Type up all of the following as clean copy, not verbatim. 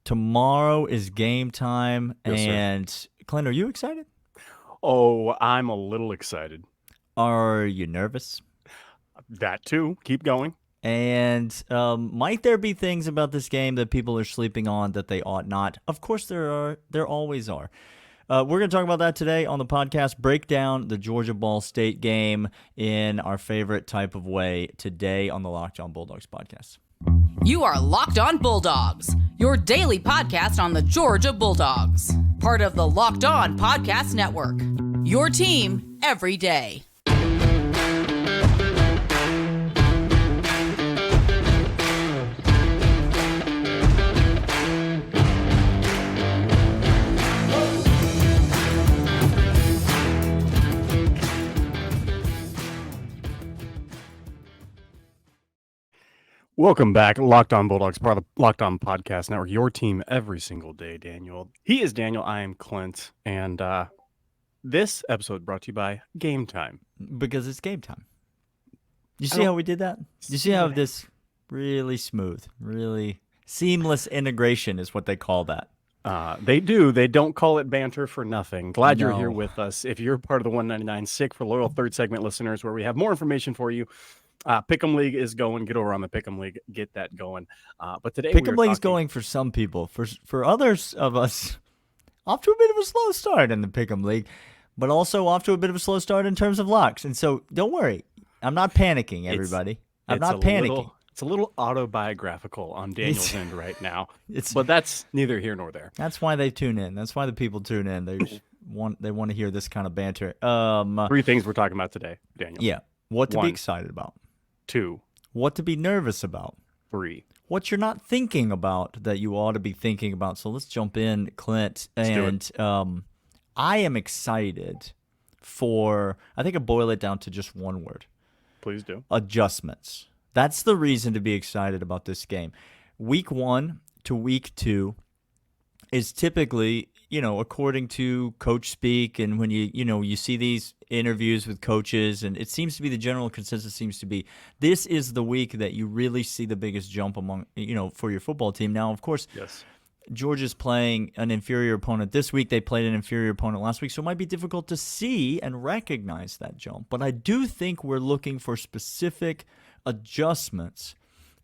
Tomorrow is game time, Yes, sir. and Clint, are you excited? Oh, I'm a little excited. Are you nervous? That too. Keep going. And might there be things about this game that people are sleeping on that they ought not? Of course there are. There always are. We're going to talk about that today on the podcast. Break down the Georgia Ball State game in our favorite type of way today on the Locked On Bulldogs podcast. You are Locked On Bulldogs, your daily podcast on the Georgia Bulldogs. Part of the Locked On Podcast Network. Your team every day. Welcome back. Locked On Bulldogs, part of the Locked On Podcast Network. Your team every single day, Daniel. He is Daniel. I am Clint. And this episode brought to you by Game Time. Because it's game time. You see how we did that? You see how this really smooth, really seamless integration is what they call that. They do. They don't call it banter for nothing. Glad you're No. here with us. If you're part of the 199 Sick for Loyal third segment listeners, where we have more information for you. Pick'em League is going. Get over on the Pick'em League. Get that going. But today Pick'em League's going for some people. For others of us, off to a bit of a slow start in the Pick'em League, but also off to a bit of a slow start in terms of locks. And so don't worry. I'm not panicking, everybody. I'm not panicking. It's a little autobiographical on Daniel's end right now. It's But that's neither here nor there. That's why they tune in. That's why the people tune in. They want to hear this kind of banter. Three things we're talking about today, Daniel. Yeah. What to One. be excited about. 2, What to be nervous about. 3. What you're not thinking about that you ought to be thinking about. So let's jump in, Clint. And I am excited for, I think I boil it down to just one word. Please do. Adjustments. That's the reason to be excited about this game. Week 1 to week 2 is typically, according to coach speak, and when you see these interviews with coaches, and it seems to be the general consensus seems to be this is the week that you really see the biggest jump among, for your football team. Now, of course, Yes. Georgia's playing an inferior opponent this week. They played an inferior opponent last week, so it might be difficult to see and recognize that jump. But I do think we're looking for specific adjustments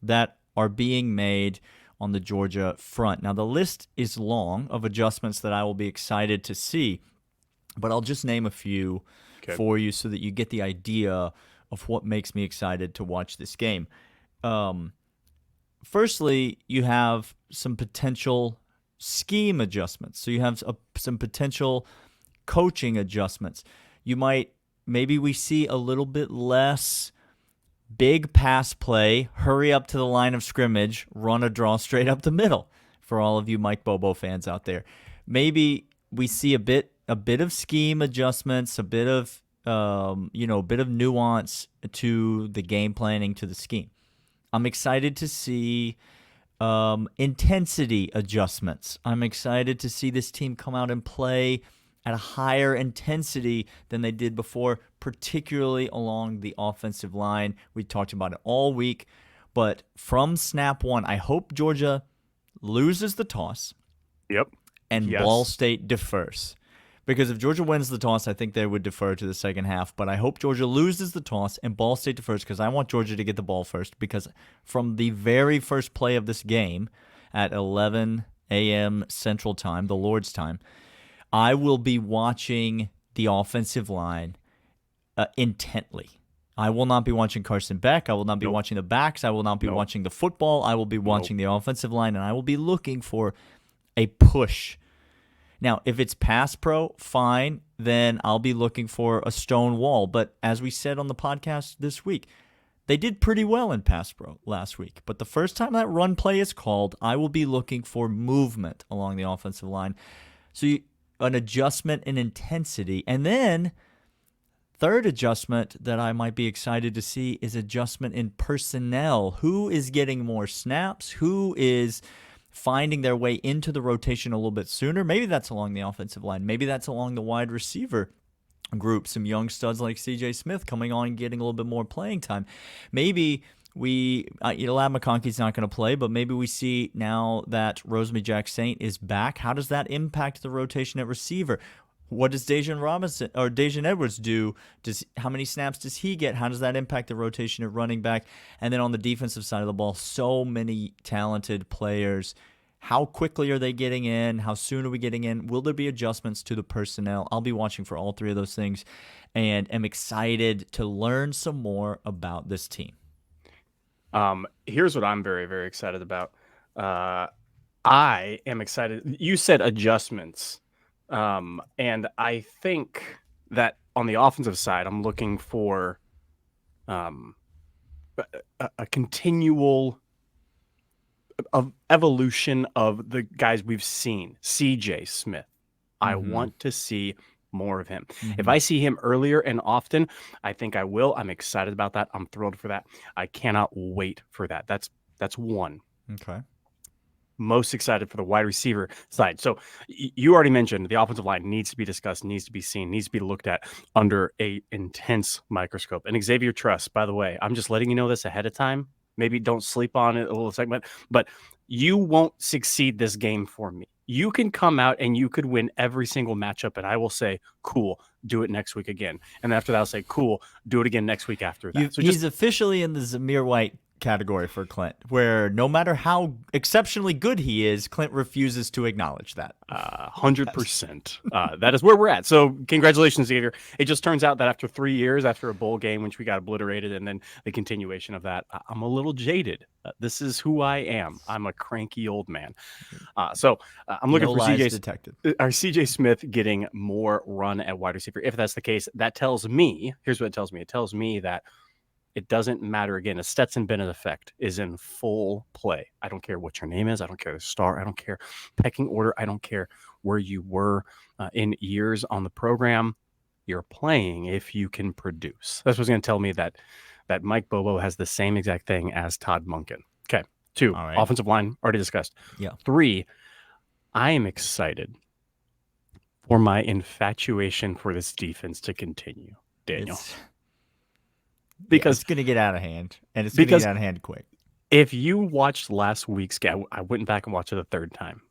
that are being made on the Georgia front. Now, the list is long of adjustments that I will be excited to see, but I'll just name a few for you so that you get the idea of what makes me excited to watch this game. Firstly, you have some potential scheme adjustments. So you have some potential coaching adjustments. Maybe we see a little bit less big pass play, hurry up to the line of scrimmage, run a draw straight up the middle for all of you Mike Bobo fans out there. Maybe we see a bit of scheme adjustments, a bit of nuance to the game planning, to the scheme. I'm excited to see intensity adjustments. I'm excited to see this team come out and play at a higher intensity than they did before, particularly along the offensive line. We talked about it all week, but from snap one, I hope Georgia loses the toss. Yep. And Ball State defers. Because if Georgia wins the toss, I think they would defer to the second half. But I hope Georgia loses the toss and Ball State defers, because I want Georgia to get the ball first. Because from the very first play of this game at 11 a.m. Central Time, the Lord's Time, I will be watching the offensive line intently. I will not be watching Carson Beck. I will not be watching the backs. I will not be watching the football. I will be watching the offensive line, and I will be looking for a push. Now, if it's pass pro, fine, then I'll be looking for a stone wall. But as we said on the podcast this week, they did pretty well in pass pro last week. But the first time that run play is called, I will be looking for movement along the offensive line. So an adjustment in intensity. And then third adjustment that I might be excited to see is adjustment in personnel. Who is getting more snaps? Who is finding their way into the rotation a little bit sooner? Maybe that's along the offensive line. Maybe that's along the wide receiver group. Some young studs like C.J. Smith coming on and getting a little bit more playing time. Maybe Lab McConkey's not going to play, but maybe we see now that Rosemary Jack Saint is back. How does that impact the rotation at receiver? What does Dejan Edwards do? How many snaps does he get? How does that impact the rotation at running back? And then on the defensive side of the ball, so many talented players. How quickly are they getting in? How soon are we getting in? Will there be adjustments to the personnel? I'll be watching for all three of those things and am excited to learn some more about this team. Here's what I'm very, very excited about. I am excited. You said adjustments. And I think that on the offensive side, I'm looking for a continual evolution of the guys we've seen. CJ Smith. I want to see more of him. If I see him earlier and often, I think I will. I'm excited about that. I'm thrilled for that. I cannot wait for that. That's one. Okay. Most excited for the wide receiver side. So you already mentioned the offensive line needs to be discussed, needs to be seen, needs to be looked at under a intense microscope. And Xavier Truss, by the way, I'm just letting you know this ahead of time. Maybe don't sleep on it a little segment, but you won't succeed this game for me. You can come out and you could win every single matchup, and I will say, cool, do it next week again. And after that, I'll say, cool, do it again next week after that. He's officially in the Zamir White category for Clint, where no matter how exceptionally good he is, Clint refuses to acknowledge that. 100%. That is where we're at. So congratulations, Xavier. It just turns out that after 3 years, after a bowl game, which we got obliterated, and then the continuation of that, I'm a little jaded. This is who I am. I'm a cranky old man. So I'm looking for CJ Smith getting more run at wide receiver. If that's the case, that tells me, here's what it tells me. It tells me that it doesn't matter. Again, a Stetson Bennett effect is in full play. I don't care what your name is. I don't care the star. I don't care pecking order. I don't care where you were in years on the program. You're playing if you can produce. That's what's going to tell me that Mike Bobo has the same exact thing as Todd Monken. Okay. 2, All right. Offensive line, already discussed. Yeah. 3, I am excited for my infatuation for this defense to continue, Daniel. Because it's going to get out of hand, and it's going to get out of hand quick. If you watched last week's game, I went back and watched it a third time.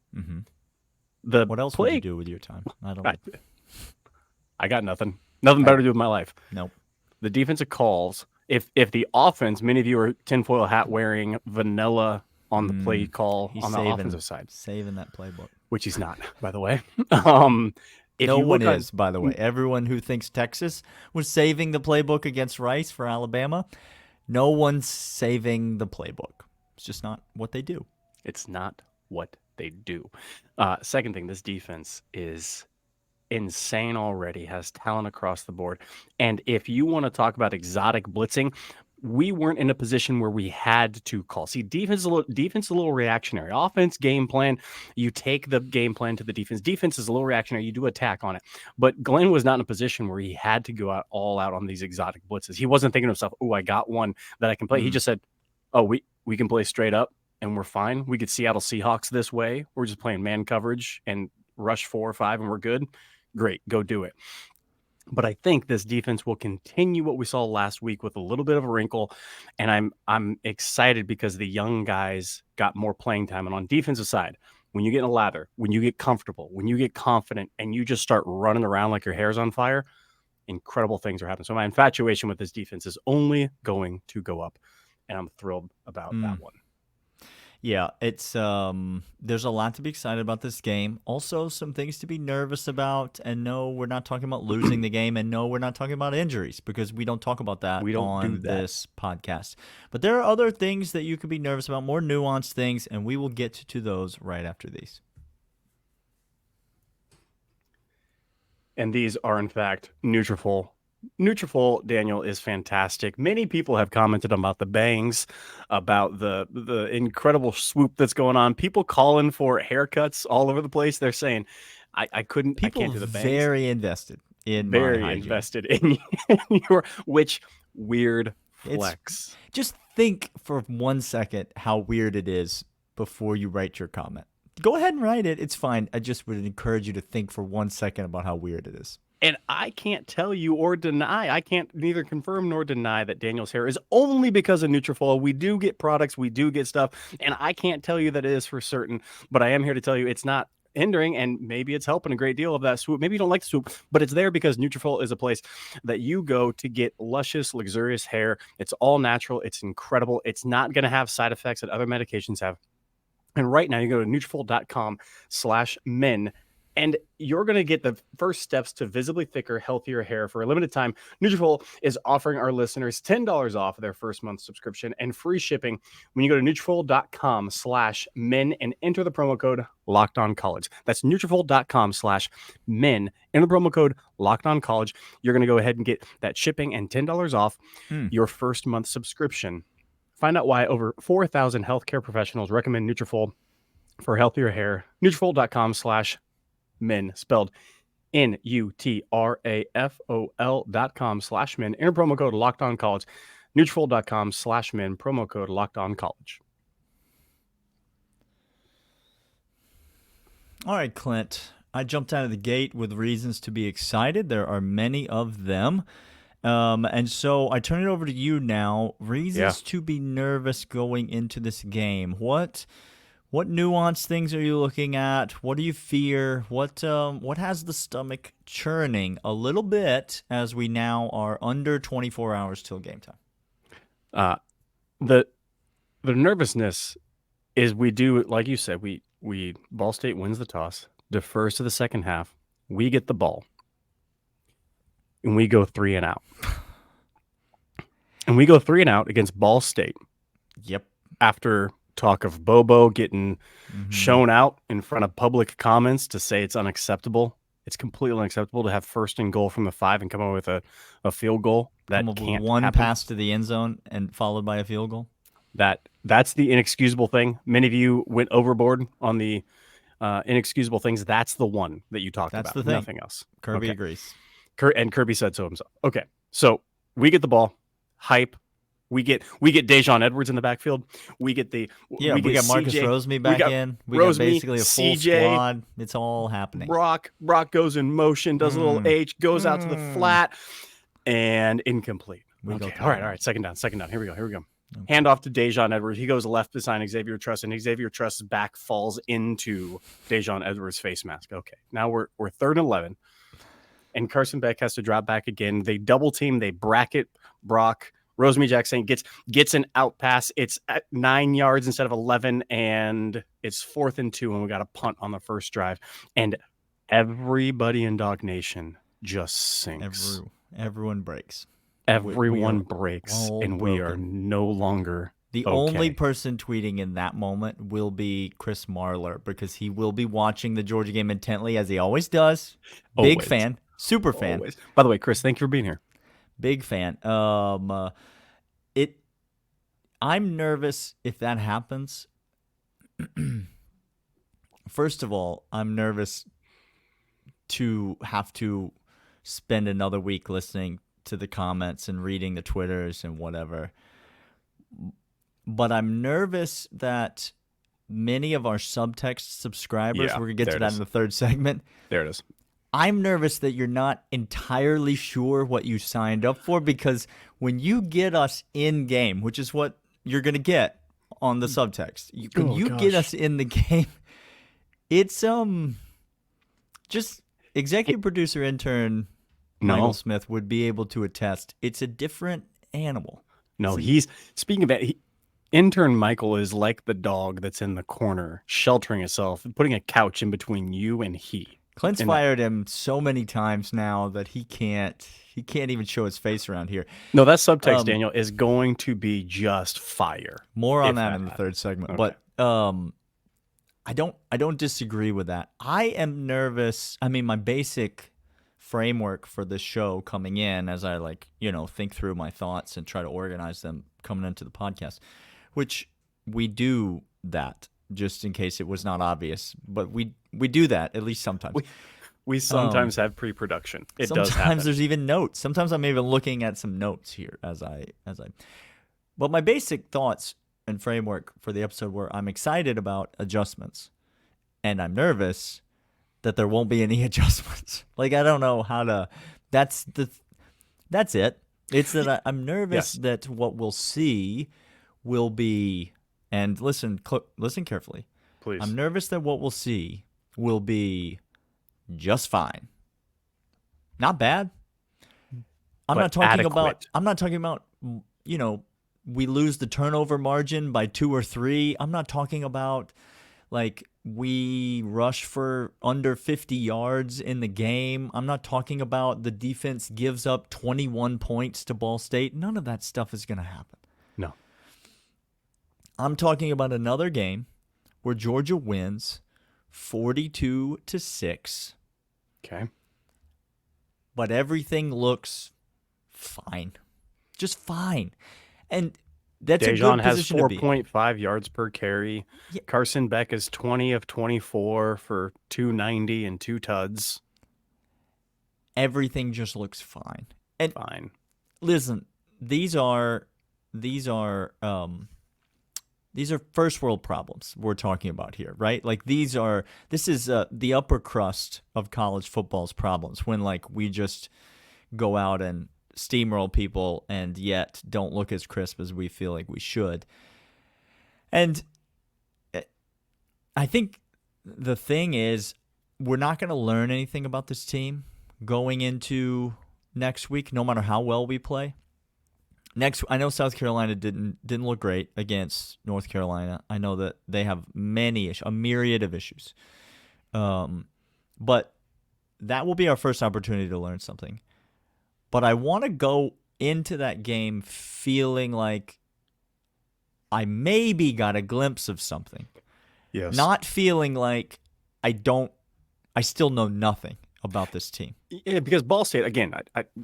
What else would you do with your time? I got nothing. Nothing better to do with my life. Nope. The defensive calls. If the offense, many of you are tinfoil hat wearing, vanilla on the play call on the offensive side, saving that playbook, which he's not, by the way. No one is, by the way. Everyone who thinks Texas was saving the playbook against Rice for Alabama, no one's saving the playbook. It's just not what they do. It's not what they do. Second thing, this defense is insane already, has talent across the board. And if you want to talk about exotic blitzing, we weren't in a position where we had to call. See, defense is a little reactionary. Offense, game plan, you take the game plan to the defense. Defense is a little reactionary. You do attack on it. But Glenn was not in a position where he had to go all out on these exotic blitzes. He wasn't thinking to himself, oh, I got one that I can play. He just said, oh, we can play straight up and we're fine. We could Seattle Seahawks this way. We're just playing man coverage and rush 4 or 5 and we're good. Great, go do it. But I think this defense will continue what we saw last week with a little bit of a wrinkle, and I'm excited because the young guys got more playing time. And on defensive side, when you get in a lather, when you get comfortable, when you get confident, and you just start running around like your hair's on fire, incredible things are happening. So my infatuation with this defense is only going to go up, and I'm thrilled about that one. Yeah, it's there's a lot to be excited about this game. Also, some things to be nervous about. And no, we're not talking about losing the game. And no, we're not talking about injuries because we don't talk about that on this podcast. But there are other things that you could be nervous about, more nuanced things, and we will get to those right after these. And these are, in fact, Nutrafol. Nutrafol, Daniel, is fantastic. Many people have commented about the bangs, about the incredible swoop that's going on. People calling for haircuts all over the place. They're saying, I can't do the bangs. Very invested in your which weird flex. Just think for 1 second how weird it is before you write your comment. Go ahead and write it. It's fine. I just would encourage you to think for 1 second about how weird it is. And I can't tell you or deny, I can't neither confirm nor deny that Daniel's hair is only because of Nutrafol. We do get products, we do get stuff, and I can't tell you that it is for certain, but I am here to tell you it's not hindering, and maybe it's helping a great deal of that swoop. Maybe you don't like the swoop, but it's there because Nutrafol is a place that you go to get luscious, luxurious hair. It's all natural. It's incredible. It's not going to have side effects that other medications have. And right now you go to Nutrafol.com/men, and you're going to get the first steps to visibly thicker, healthier hair for a limited time. Nutrafol is offering our listeners $10 off of their first month subscription and free shipping when you go to Nutrafol.com/men and enter the promo code LockedOnCollege. That's Nutrafol.com/men. Enter the promo code LockedOnCollege. You're going to go ahead and get that shipping and $10 off your first month subscription. Find out why over 4,000 healthcare professionals recommend Nutrafol for healthier hair. Nutrafol.com/men, spelled Nutrafol.com/men. Enter promo code LockedOnCollege. Nutrafol.com/men, promo code LockedOnCollege. All right, Clint. I jumped out of the gate with reasons to be excited. There are many of them. And so I turn it over to you now. Reasons to be nervous going into this game. What nuanced things are you looking at? What do you fear? What has the stomach churning a little bit as we now are under 24 hours till game time? The nervousness is we do, like you said, we Ball State wins the toss, defers to the second half. We get the ball. And we go 3 and out. And we go 3 and out against Ball State. Yep. After talk of Bobo getting shown out in front of public comments to say it's unacceptable. It's completely unacceptable to have first and goal from the 5 and come up with a field goal. That can't one happen. pass to the end zone and followed by a field goal. That's the inexcusable thing. Many of you went overboard on the inexcusable things. That's the one that you talked about. That's the thing. Nothing else. Kirby agrees. And Kirby said so himself. Okay, so we get the ball, hype. We get Dejon Edwards in the backfield. We got Marcus CJ, Rosemy back in. We got basically a full squad. It's all happening. Brock goes in motion, does a little H, goes out to the flat, and incomplete. All right. Second down. Here we go. Okay. Hand off to Dejon Edwards. He goes left beside Xavier Truss, and Xavier Truss's back falls into Dejon Edwards' face mask. Okay, now we're 3rd and 11. And Carson Beck has to drop back again. They double team. They bracket Brock. Rosemy Jackson gets an out pass. It's at 9 yards instead of 11, and it's 4th and 2, and we got a punt on the first drive. And everybody in Dog Nation just sinks. Everyone breaks. Everyone breaks, and we are no longer The only person tweeting in that moment will be Chris Marler because he will be watching the Georgia game intently, as he always does. Big fan. Super fan. Always. By the way, Chris, thank you for being here. Big fan. I'm nervous if that happens. First of all, I'm nervous to have to spend another week listening to the comments and reading the Twitters and whatever. But I'm nervous that many of our Subtext subscribers, we're going to get to that in the third segment. There it is. I'm nervous that you're not entirely sure what you signed up for, because when you get us in game, which is what you're going to get on the Subtext, when you get us in the game, it's just executive producer intern Michael Smith would be able to attest. It's a different animal. No, he's speaking of that. Intern Michael is like the dog that's in the corner, sheltering itself, putting a couch in between you and he. Clint's fired him so many times now that he can't even show his face around here. No, that Subtext, Daniel, is going to be just fire. More on that in the third segment. Okay. But I don't disagree with that. I am nervous. I mean, my basic framework for this show coming in, as I think through my thoughts and try to organize them coming into the podcast, which we do that, just in case it was not obvious, but we do that at least sometimes. We sometimes have pre-production. It does happen. Sometimes there's even notes. Sometimes I'm even looking at some notes here as I. But my basic thoughts and framework for the episode were: I'm excited about adjustments, and I'm nervous that there won't be any adjustments. Like, I don't know how to. That's it. It's that I'm nervous that what we'll see will be. And listen carefully. Please. I'm nervous that what we'll see will be just fine. Not bad. I'm not talking about, we lose the turnover margin by 2 or 3. I'm not talking about like we rush for under 50 yards in the game. I'm not talking about the defense gives up 21 points to Ball State. None of that stuff is going to happen. No. I'm talking about another game where Georgia wins 42-6. Okay. But everything looks fine. Just fine. And that's Dejan a good has position to be. 4.5 yards per carry. Yeah. Carson Beck is 20 of 24 for 290 and 2 tuds. Everything just looks fine. And Fine. listen, these are first world problems we're talking about here, right? Like this is the upper crust of college football's problems when like we just go out and steamroll people and yet don't look as crisp as we feel like we should. And I think the thing is we're not going to learn anything about this team going into next week, no matter how well we play. I know South Carolina didn't look great against North Carolina. I know that they have a myriad of issues. But that will be our first opportunity to learn something. But I want to go into that game feeling like I maybe got a glimpse of something. Yes. Not feeling like I still know nothing about this team. Yeah, because Ball State, again,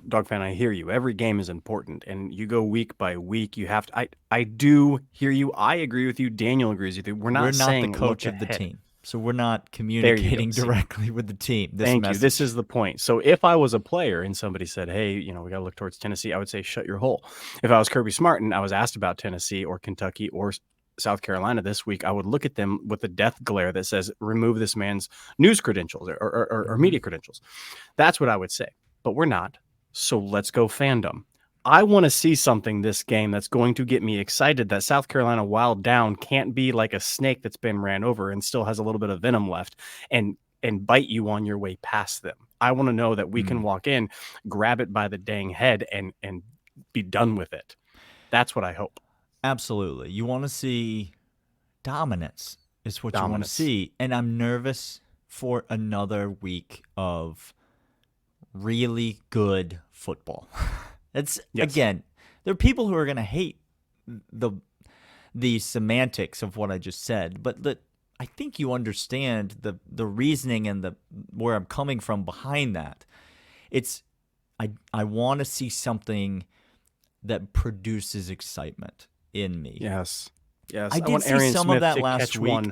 Dog fan, I hear you. Every game is important, and you go week by week. You have to. I do hear you. I agree with you. Daniel agrees with you. We're not saying the coach look of the ahead. team, so we're not communicating directly with the team. Thank you. This is the point. So if I was a player and somebody said, "Hey, we got to look towards Tennessee," I would say, "Shut your hole." If I was Kirby Smart and I was asked about Tennessee or Kentucky or South Carolina this week, I would look at them with a death glare that says, remove this man's news credentials or media credentials. That's what I would say. But we're not. So let's go fandom. I want to see something this game that's going to get me excited that South Carolina, while down, can't be like a snake that's been ran over and still has a little bit of venom left and bite you on your way past them. I want to know that we can walk in, grab it by the dang head and be done with it. That's what I hope. Absolutely. You want to see dominance is what you want to see. And I'm nervous for another week of really good football. Again, there are people who are going to hate the semantics of what I just said, but I think you understand the reasoning and where I'm coming from behind that. I want to see something that produces excitement in me. Yes. I did see some of that last week.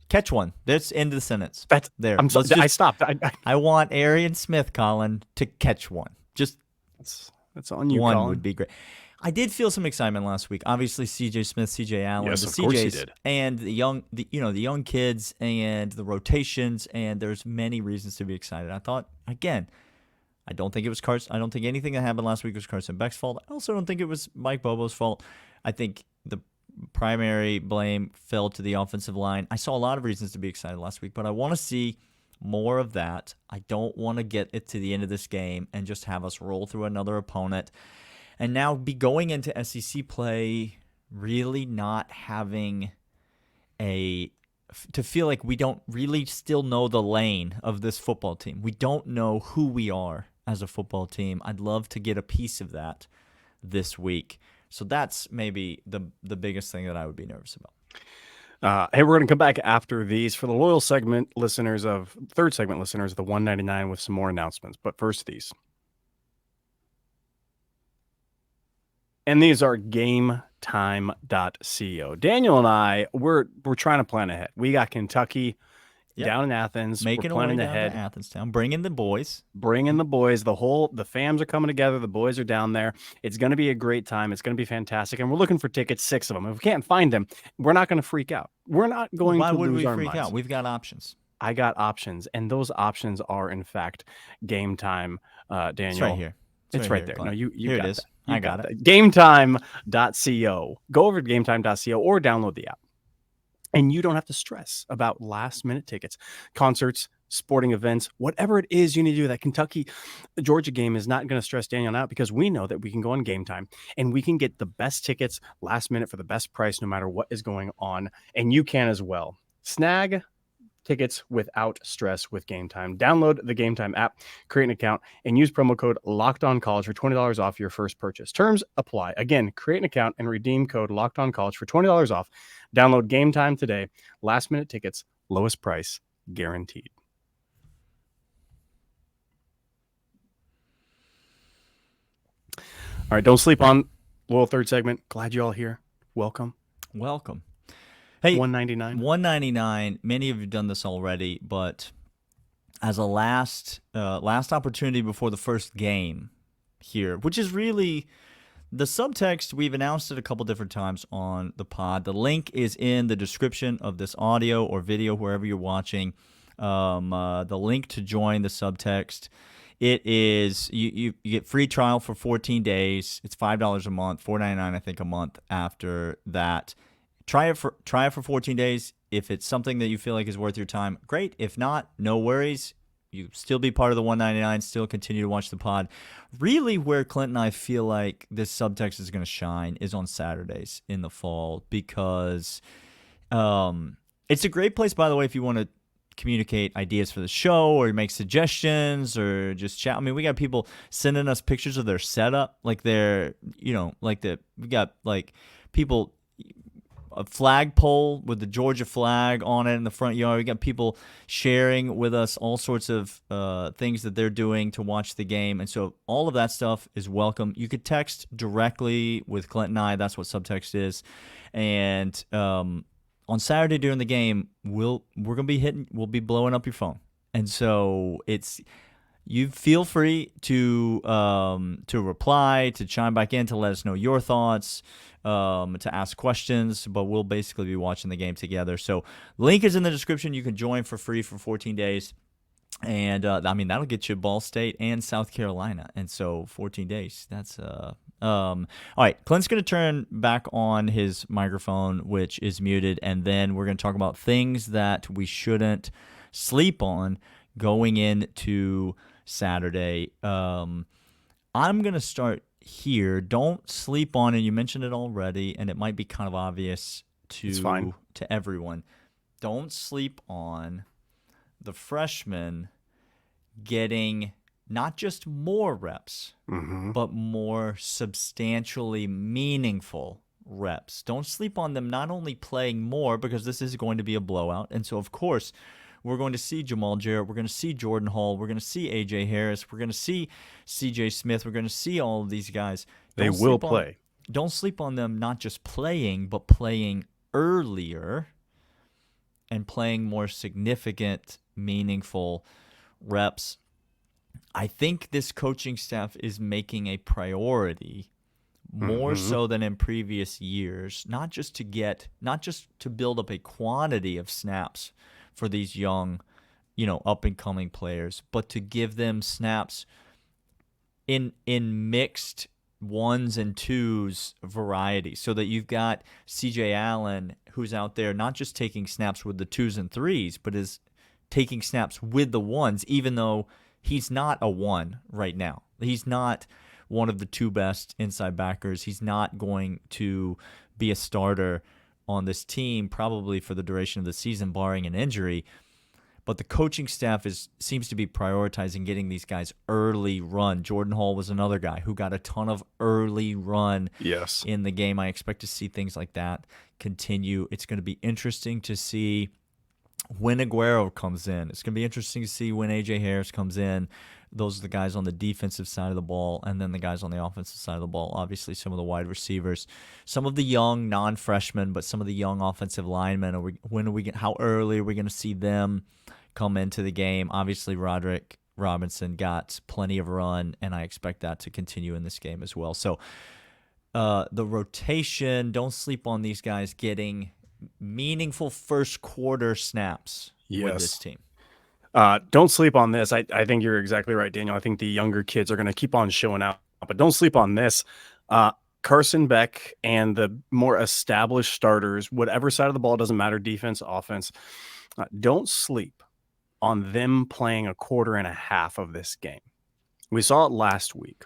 Catch one. That's end of the sentence. That's there. I stopped. I want Arian Smith, Colin, to catch one. Just that's on you, one Colin. would be great. I did feel some excitement last week. Obviously, C.J. Smith, C.J. Allen, yes, the of CJs, course he did. And the young kids and the rotations, and there's many reasons to be excited. I thought again. I don't think it was Carson. I don't think anything that happened last week was Carson Beck's fault. I also don't think it was Mike Bobo's fault. I think the primary blame fell to the offensive line. I saw a lot of reasons to be excited last week, but I want to see more of that. I don't want to get it to the end of this game and just have us roll through another opponent and now be going into SEC play really not having to feel like we don't really still know the lane of this football team. We don't know who we are as a football team. I'd love to get a piece of that this week. So that's maybe the biggest thing that I would be nervous about. Hey, we're going to come back after these for the loyal third segment listeners of the 199 with some more announcements. But first, these. And these are GameTime.co. Daniel and I, we're trying to plan ahead. We got Kentucky down in Athens. Making we're planning a way down ahead. to Athens town. Bringing the boys. The fams are coming together. The boys are down there. It's going to be a great time. It's going to be fantastic. And we're looking for tickets, 6 of them. If we can't find them, we're not going to freak out. We're not going to lose our minds. Why would we freak out? We've got options. I got options, and those options are, in fact, Game Time, Daniel. It's right here. It's right there. Clint. No, you Here got it is. that. You I got it. that. GameTime.co. Go over to GameTime.co or download the app. And you don't have to stress about last-minute tickets, concerts, sporting events, whatever it is you need to do. That Kentucky-Georgia game is not going to stress Daniel out because we know that we can go on Game Time and we can get the best tickets last minute for the best price no matter what is going on. And you can as well. Snag tickets without stress with Game Time. Download the Game Time app, create an account, and use promo code LOCKEDONCollege for $20 off your first purchase. Terms apply. Again, create an account and redeem code LOCKEDONCollege for $20 off. Download Game Time today. Last minute tickets, lowest price, guaranteed. All right, don't sleep on little third segment. Glad you're all here. Welcome. Hey, $199. $199. Many of you have done this already, but as a last opportunity before the first game here, which is really the Subtext. We've announced it a couple different times on the pod. The link is in the description of this audio or video, wherever you're watching. The link to join the Subtext. It is you get free trial for 14 days. It's $5 a month, $4.99 I think a month after that. Try it for 14 days. If it's something that you feel like is worth your time, great. If not, no worries. You still be part of the $199, still continue to watch the pod. Really, where Clint and I feel like this Subtext is going to shine is on Saturdays in the fall, because it's a great place, by the way, if you want to communicate ideas for the show or make suggestions or just chat. I mean, we got people sending us pictures of their setup, like we got like people, a flagpole with the Georgia flag on it in the front yard. We got people sharing with us all sorts of things that they're doing to watch the game. And so all of that stuff is welcome. You could text directly with Clint and I. That's what Subtext is. And on Saturday during the game, we'll be blowing up your phone. And so you feel free to reply, to chime back in, to let us know your thoughts, to ask questions, but we'll basically be watching the game together. So link is in the description. You can join for free for 14 days. And, that'll get you Ball State and South Carolina. And so 14 days, that's all right, Clint's going to turn back on his microphone, which is muted, and then we're going to talk about things that we shouldn't sleep on going into Saturday. I'm going to start here. Don't sleep on, and you mentioned it already, and it might be kind of obvious to everyone. Don't sleep on the freshmen getting not just more reps, but more substantially meaningful reps. Don't sleep on them not only playing more, because this is going to be a blowout, and so of course we're going to see Jamal Jarrett, we're going to see Jordan Hall, we're going to see A.J. Harris, we're going to see C.J. Smith, we're going to see all of these guys. They will play. Don't sleep on them not just playing, but playing earlier and playing more significant, meaningful reps. I think this coaching staff is making a priority, more so than in previous years, not just to build up a quantity of snaps for these young, up-and-coming players, but to give them snaps in mixed ones and twos variety, so that you've got C.J. Allen, who's out there not just taking snaps with the twos and threes, but is taking snaps with the ones, even though he's not a one right now. He's not one of the two best inside backers. He's not going to be a starter on this team probably for the duration of the season, barring an injury. But the coaching staff seems to be prioritizing getting these guys early run. Jordan Hall was another guy who got a ton of early run in the game. I expect to see things like that continue. It's going to be interesting to see when Aguero comes in. It's going to be interesting to see when A.J. Harris comes in. Those are the guys on the defensive side of the ball, and then the guys on the offensive side of the ball. Obviously, some of the wide receivers, some of the young non-freshmen, but some of the young offensive linemen. How early are we going to see them come into the game? Obviously, Roderick Robinson got plenty of run, and I expect that to continue in this game as well. So the rotation, don't sleep on these guys getting meaningful first quarter snaps with this team. Don't sleep on this. I think you're exactly right, Daniel. I think the younger kids are going to keep on showing out, but don't sleep on this. Carson Beck and the more established starters, whatever side of the ball, doesn't matter, defense, offense, don't sleep on them playing a quarter and a half of this game. We saw it last week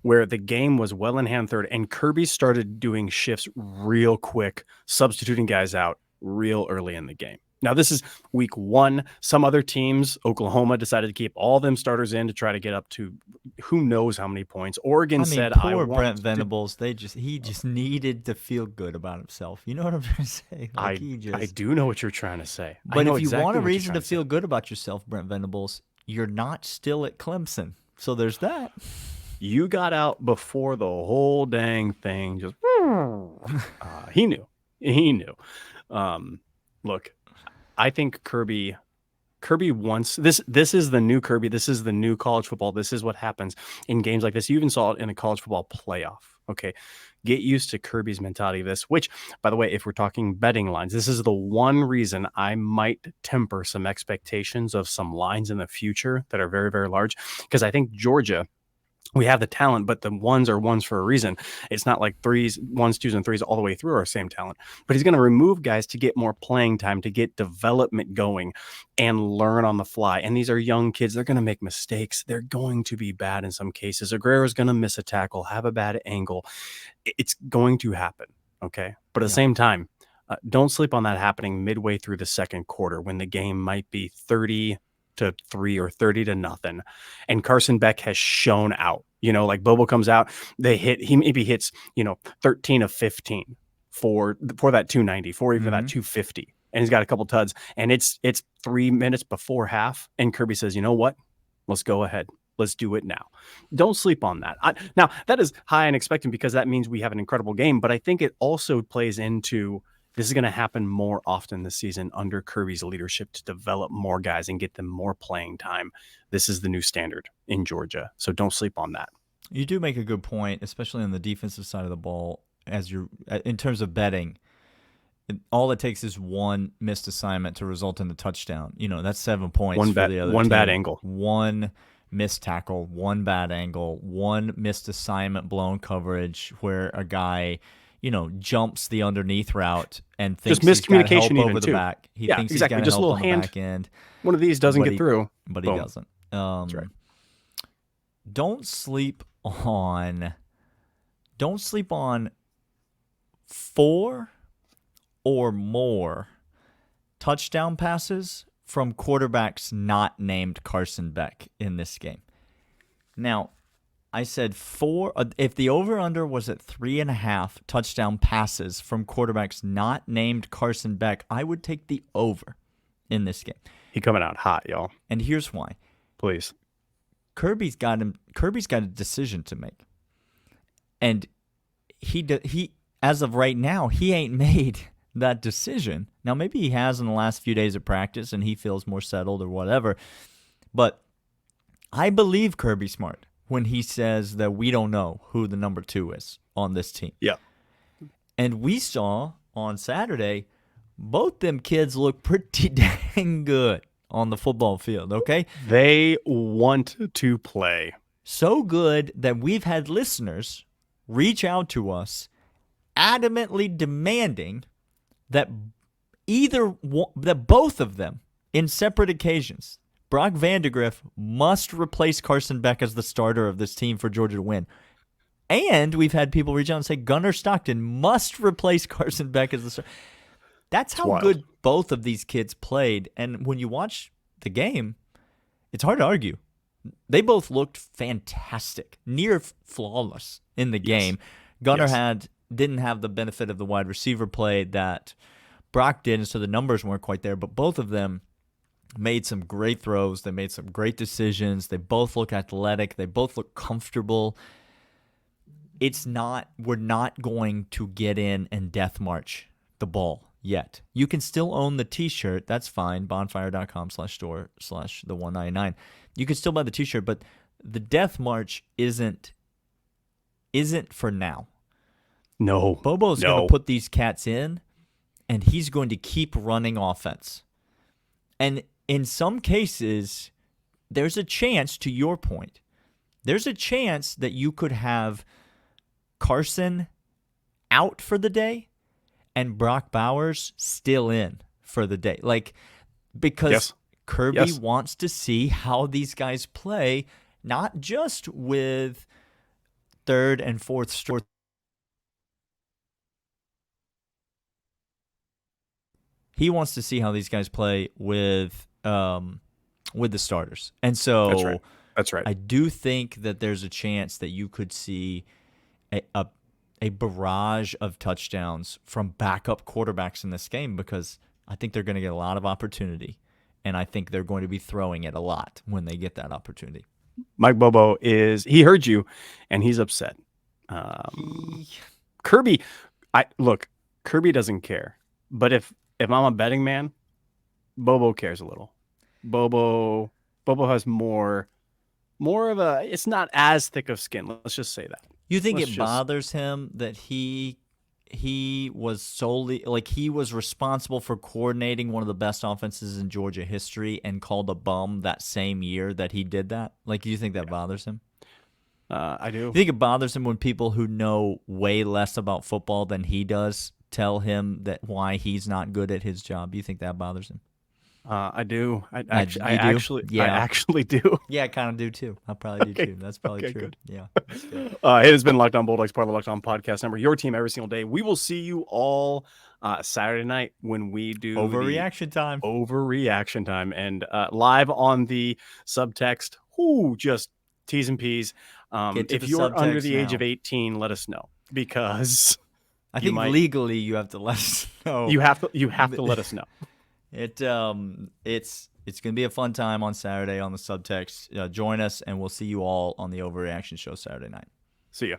where the game was well in hand third, and Kirby started doing shifts real quick, substituting guys out real early in the game. Now, this is week 1. Some other teams, Oklahoma, decided to keep all them starters in to try to get up to who knows how many points. Oregon said, poor Brent Venables. He just needed to feel good about himself. You know what I'm trying to say? I do know what you're trying to say. But if you want a reason to feel good about yourself, Brent Venables, you're not still at Clemson. So there's that. You got out before the whole dang thing. Just he knew. Look, I think Kirby wants this. This is the new Kirby. This is the new college football. This is what happens in games like this. You even saw it in a college football playoff. Okay. Get used to Kirby's mentality of this, which, by the way, if we're talking betting lines, this is the one reason I might temper some expectations of some lines in the future that are very, very large. Because I think Georgia, we have the talent, but the ones are ones for a reason. It's not like ones, twos, and threes all the way through are same talent. But he's going to remove guys to get more playing time, to get development going and learn on the fly. And these are young kids. They're going to make mistakes. They're going to be bad in some cases. Aguero's going to miss a tackle, have a bad angle. It's going to happen, okay? But at the same time, don't sleep on that happening midway through the second quarter when the game might be 30-3 or 30-0, and Carson Beck has shown out. Like Bobo comes out, he maybe hits 13 of 15 for that 290, for even that 250, and he's got a couple tuds, and it's 3 minutes before half, and Kirby says, you know what, let's go ahead, let's do it now. Don't sleep on that. Now that is high and expectant because that means we have an incredible game, but I think it also plays into this is going to happen more often this season under Kirby's leadership to develop more guys and get them more playing time. This is the new standard in Georgia, so don't sleep on that. You do make a good point, especially on the defensive side of the ball. In terms of betting, all it takes is one missed assignment to result in a touchdown. That's 7 points. One bad angle, one missed tackle, one bad angle, one missed assignment, blown coverage where a guy jumps the underneath route and thinks just miscommunication he's got help over the too. back. He thinks he's got just help a little on hand. The back end. One of these doesn't get through. But Boom. he doesn't. That's right. Don't sleep on 4 or more touchdown passes from quarterbacks not named Carson Beck in this game. Now, I said 4. If the over-under was at 3.5 touchdown passes from quarterbacks not named Carson Beck, I would take the over in this game. He coming out hot, y'all. And here's why. Please. Kirby's got a decision to make, and he as of right now he ain't made that decision. Now maybe he has in the last few days of practice, and he feels more settled or whatever. But I believe Kirby Smart when he says that we don't know who the number 2 is on this team. Yeah. And we saw on Saturday, both them kids look pretty dang good on the football field, okay? They want to play. So good that we've had listeners reach out to us adamantly demanding that both of them in separate occasions, Brock Vandegrift must replace Carson Beck as the starter of this team for Georgia to win. And we've had people reach out and say Gunnar Stockton must replace Carson Beck as the starter. That's how good both of these kids played. And when you watch the game, it's hard to argue. They both looked fantastic, near flawless in the game. Gunnar didn't have the benefit of the wide receiver play that Brock did, and so the numbers weren't quite there. But both of them made some great throws. They made some great decisions. They both look athletic. They both look comfortable. We're not going to get in and death march the ball yet. You can still own the t-shirt. That's fine. Bonfire.com/store/the199. You can still buy the t-shirt, but the death march isn't for now. No. Bobo's going to put these cats in, and he's going to keep running offense. And in some cases, there's a chance, to your point, there's a chance that you could have Carson out for the day and Brock Bowers still in for the day. Like, because Kirby wants to see how these guys play, not just with third and fourth string. He wants to see how these guys play with the starters. And so That's right. I do think that there's a chance that you could see a barrage of touchdowns from backup quarterbacks in this game, because I think they're going to get a lot of opportunity, and I think they're going to be throwing it a lot when they get that opportunity. Mike Bobo he heard you, and he's upset. Kirby doesn't care, but if I'm a betting man, Bobo cares a little. Bobo has more of a, it's not as thick of skin. Let's just say that. You think it bothers him that he was solely, like, he was responsible for coordinating one of the best offenses in Georgia history and called a bum that same year that he did that? Like, do you think that bothers him? I do. You think it bothers him when people who know way less about football than he does tell him that why he's not good at his job? You think that bothers him? I do. I do? actually do. Yeah, I kind of do too. I probably do too. That's probably true. Good. Yeah. It has been Locked On Bulldogs, part of the Locked On Podcast Network. Your team every single day. We will see you all Saturday night when we do Overreaction time, and live on the Subtext. Just T's and P's. If you're under the age of 18, let us know, because I think legally you have to let us know. You have to let us know. It's gonna be a fun time on Saturday on the Subtext. Join us, and we'll see you all on the Overreaction Show Saturday night. See ya.